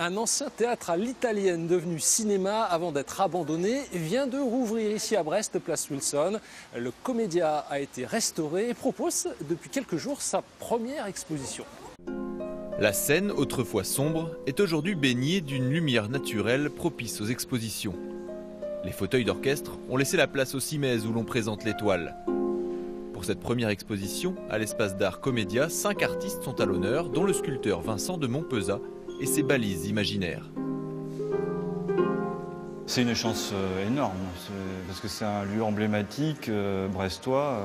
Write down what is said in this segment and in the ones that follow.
Un ancien théâtre à l'italienne devenu cinéma avant d'être abandonné vient de rouvrir ici à Brest, place Wilson. Le Comédia a été restauré et propose depuis quelques jours sa première exposition. La scène, autrefois sombre, est aujourd'hui baignée d'une lumière naturelle propice aux expositions. Les fauteuils d'orchestre ont laissé la place au Cimaises où l'on présente l'étoile. Pour cette première exposition, à l'espace d'art Comédia, 5 artistes sont à l'honneur, dont le sculpteur Vincent de Montpezat et ses balises imaginaires. C'est une chance énorme, parce que c'est un lieu emblématique brestois,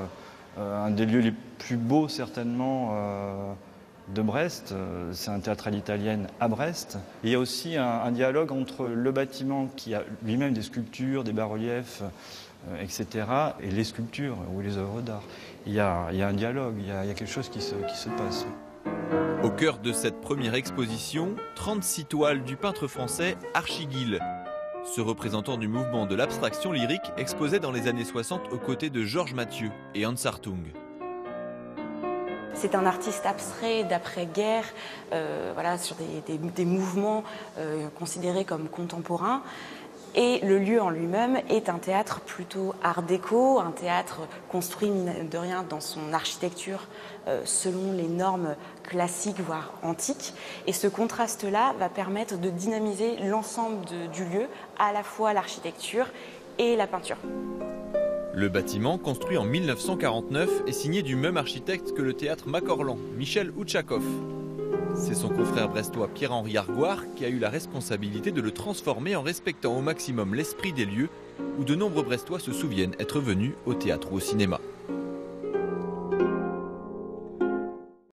un des lieux les plus beaux certainement de Brest. C'est un théâtre à l'italienne à Brest. Et il y a aussi un dialogue entre le bâtiment qui a lui-même des sculptures, des bas-reliefs, etc. et les sculptures ou les œuvres d'art. Il y a un dialogue, il y a quelque chose qui se passe. Au cœur de cette première exposition, 36 toiles du peintre français Archiguil. Ce représentant du mouvement de l'abstraction lyrique exposait dans les années 60 aux côtés de Georges Mathieu et Hans Hartung. C'est un artiste abstrait d'après-guerre, sur des mouvements considérés comme contemporains. Et le lieu en lui-même est un théâtre plutôt art déco, un théâtre construit mine de rien dans son architecture selon les normes classiques, voire antiques. Et ce contraste-là va permettre de dynamiser l'ensemble du lieu, à la fois l'architecture et la peinture. Le bâtiment, construit en 1949, est signé du même architecte que le théâtre Macorlan, Michel Outchakov. C'est son confrère brestois Pierre-Henri Argoire qui a eu la responsabilité de le transformer en respectant au maximum l'esprit des lieux où de nombreux Brestois se souviennent être venus au théâtre ou au cinéma.